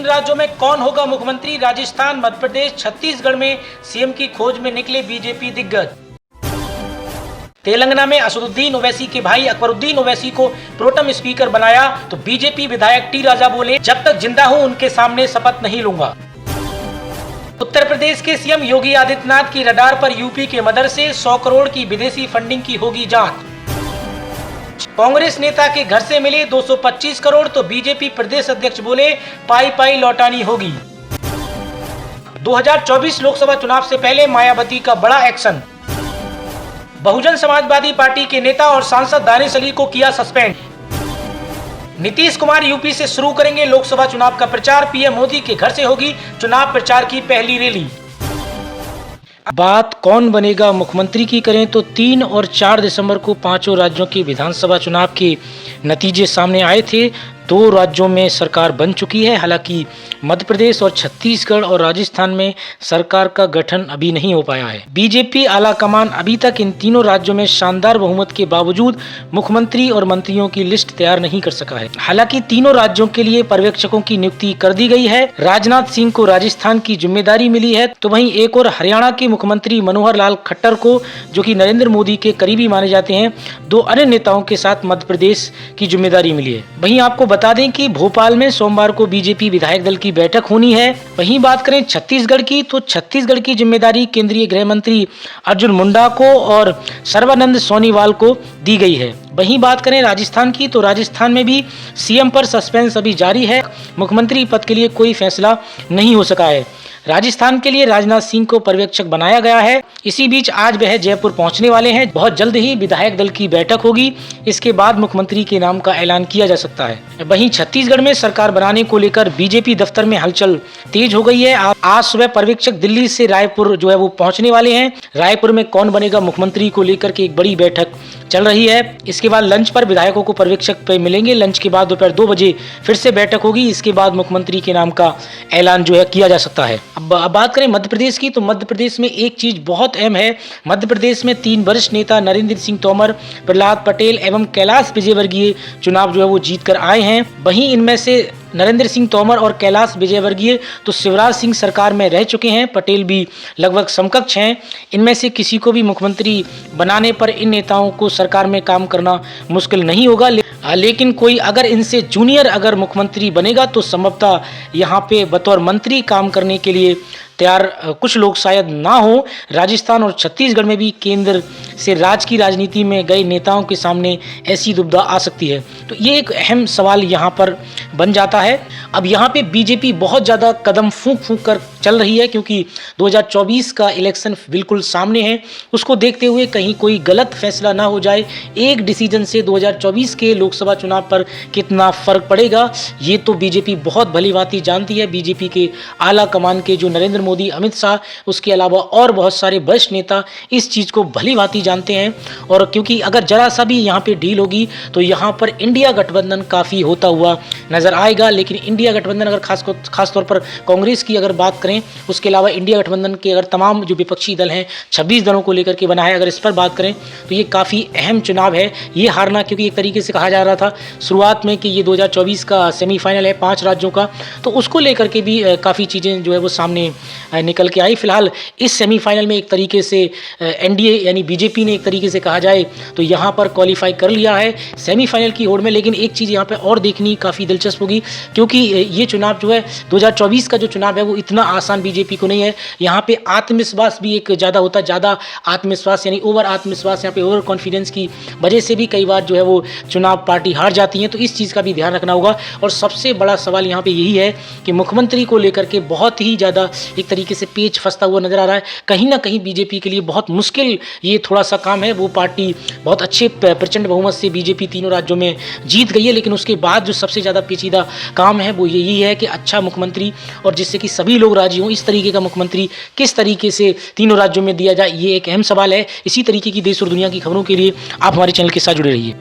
तीन राज्यों में कौन होगा मुख्यमंत्री? राजस्थान, मध्य प्रदेश, छत्तीसगढ़ में सीएम की खोज में निकले बीजेपी दिग्गज। तेलंगाना में असदुद्दीन ओवैसी के भाई अकबरुद्दीन ओवैसी को प्रोटेम स्पीकर बनाया तो बीजेपी विधायक टी राजा बोले, जब तक जिंदा हूं उनके सामने शपथ नहीं लूंगा। उत्तर प्रदेश के सीएम योगी आदित्यनाथ की रडार पर यूपी के मदर से 100 करोड़ की विदेशी फंडिंग की होगी जांच। कांग्रेस नेता के घर से मिले 225 करोड़ तो बीजेपी प्रदेश अध्यक्ष बोले, पाई पाई लौटानी होगी। 2024 लोकसभा चुनाव से पहले मायावती का बड़ा एक्शन। बहुजन समाजवादी पार्टी के नेता और सांसद दानिश अली को किया सस्पेंड। नीतीश कुमार यूपी से शुरू करेंगे लोकसभा चुनाव का प्रचार। पीएम मोदी के घर से होगी चुनाव प्रचार की पहली रैली। बात कौन बनेगा मुख्यमंत्री की करें तो 3 और 4 दिसंबर को पांचों राज्यों के विधानसभा चुनाव के नतीजे सामने आए थे। 2 राज्यों में सरकार बन चुकी है। हालांकि मध्य प्रदेश और छत्तीसगढ़ और राजस्थान में सरकार का गठन अभी नहीं हो पाया है। बीजेपी आला कमान अभी तक इन तीनों राज्यों में शानदार बहुमत के बावजूद मुख्यमंत्री और मंत्रियों की लिस्ट तैयार नहीं कर सका है। हालांकि तीनों राज्यों के लिए पर्यवेक्षकों की नियुक्ति कर दी गई है। राजनाथ सिंह को राजस्थान की जिम्मेदारी मिली है तो वहीं एक और हरियाणा के मुख्यमंत्री मनोहर लाल खट्टर को, जो कि नरेंद्र मोदी के करीबी माने जाते हैं, 2 अन्य नेताओं के साथ मध्य प्रदेश की जिम्मेदारी मिली है। वहीं आपको बता दें कि भोपाल में सोमवार को बीजेपी विधायक दल की बैठक होनी है। वहीं बात करें छत्तीसगढ़ की तो छत्तीसगढ़ की जिम्मेदारी केंद्रीय गृह मंत्री अर्जुन मुंडा को और सर्बानंद सोनीवाल को दी गई है। वहीं बात करें राजस्थान की तो राजस्थान में भी सीएम पर सस्पेंस अभी जारी है। मुख्यमंत्री पद के लिए कोई फैसला नहीं हो सका है। राजस्थान के लिए राजनाथ सिंह को पर्यवेक्षक बनाया गया है। इसी बीच आज वह जयपुर पहुंचने वाले हैं। बहुत जल्द ही विधायक दल की बैठक होगी। इसके बाद मुख्यमंत्री के नाम का ऐलान किया जा सकता है। वहीं छत्तीसगढ़ में सरकार बनाने को लेकर बीजेपी दफ्तर में हलचल तेज हो गई है। आज सुबह पर्यवेक्षक दिल्ली से रायपुर जो है वो पहुंचने वाले हैं। रायपुर में कौन बनेगा मुख्यमंत्री को लेकर के एक बड़ी बैठक चल रही है। इसके बाद लंच पर विधायकों को पर्यवेक्षक पे मिलेंगे। लंच के बाद दोपहर 2 बजे फिर से बैठक होगी। इसके बाद मुख्यमंत्री के नाम का ऐलान जो है किया जा सकता है। अब बात करें मध्य प्रदेश की तो मध्य प्रदेश में एक चीज बहुत अहम है। मध्य प्रदेश में 3 वरिष्ठ नेता नरेंद्र सिंह तोमर, प्रहलाद पटेल एवं कैलाश विजयवर्गीय चुनाव जो है वो जीत कर आए हैं। वहीं इनमें से नरेंद्र सिंह तोमर और कैलाश विजयवर्गीय तो शिवराज सिंह सरकार में रह चुके हैं। पटेल भी लगभग समकक्ष हैं। इनमें से किसी को भी मुख्यमंत्री बनाने पर इन नेताओं को सरकार में काम करना मुश्किल नहीं होगा। लेकिन कोई अगर इनसे जूनियर अगर मुख्यमंत्री बनेगा तो संभवतः यहाँ पे बतौर मंत्री काम करने के लिए तैयार कुछ लोग शायद ना हो। राजस्थान और छत्तीसगढ़ में भी केंद्र से राज्य की राजनीति में गए नेताओं के सामने ऐसी दुविधा आ सकती है। तो ये एक अहम सवाल यहाँ पर बन जाता है। अब यहाँ पे बीजेपी बहुत ज़्यादा कदम फूंक फूंक कर चल रही है क्योंकि 2024 का इलेक्शन बिल्कुल सामने है। उसको देखते हुए कहीं कोई गलत फैसला ना हो जाए। एक डिसीजन से 2024 के लोकसभा चुनाव पर कितना फर्क पड़ेगा ये तो बीजेपी बहुत भली भांति जानती है। बीजेपी के आला कमान के जो नरेंद्र मोदी, अमित शाह, उसके अलावा और बहुत सारे वरिष्ठ नेता इस चीज़ को भली भांति जानते हैं। और क्योंकि अगर जरा सा भी यहाँ पे ढील होगी तो यहाँ पर इंडिया गठबंधन काफ़ी होता हुआ नजर आएगा। लेकिन इंडिया गठबंधन अगर खास तौर पर कांग्रेस की अगर बात करें, उसके अलावा इंडिया गठबंधन के अगर तमाम जो विपक्षी दल हैं 26 दलों को लेकर के बना है, अगर इस पर बात करें तो ये काफ़ी अहम चुनाव है। ये हारना क्योंकि एक तरीके से कहा जा रहा था शुरुआत में कि ये 2024 का सेमीफाइनल है 5 राज्यों का, तो उसको लेकर के भी काफ़ी चीज़ें जो है वो सामने निकल के आई। फिलहाल इस सेमीफाइनल में एक तरीके से एनडीए यानी बीजेपी ने एक तरीके से कहा जाए तो यहाँ पर क्वालिफाई कर लिया है सेमीफाइनल की होड़ में। लेकिन एक चीज़ यहाँ पर और देखनी काफ़ी दिलचस्प होगी क्योंकि ये चुनाव जो है 2024 का जो चुनाव है वो इतना आसान बीजेपी को नहीं है। यहाँ पे आत्मविश्वास भी एक ज़्यादा होता है। ज़्यादा आत्मविश्वास यानी ओवर आत्मविश्वास, यहाँ पे ओवर कॉन्फिडेंस की वजह से भी कई बार जो है वो चुनाव पार्टी हार जाती है। तो इस चीज़ का भी ध्यान रखना होगा। और सबसे बड़ा सवाल यहाँ पे यही है कि मुख्यमंत्री को लेकर के बहुत ही ज़्यादा एक तरीके से पेच फंसता हुआ नजर आ रहा है। कहीं ना कहीं बीजेपी के लिए बहुत मुश्किल ये थोड़ा सा काम है। वो पार्टी बहुत अच्छे प्रचंड बहुमत से बीजेपी तीनों राज्यों में जीत गई है। लेकिन उसके बाद जो सबसे ज़्यादा पेचीदा काम है वो यही है कि अच्छा मुख्यमंत्री और जिससे कि सभी लोग राजी हों, इस तरीके का मुख्यमंत्री किस तरीके से तीनों राज्यों में दिया जाए, ये एक अहम सवाल है। इसी तरीके की देश और दुनिया की खबरों के लिए आप हमारे चैनल के साथ जुड़े रहिए।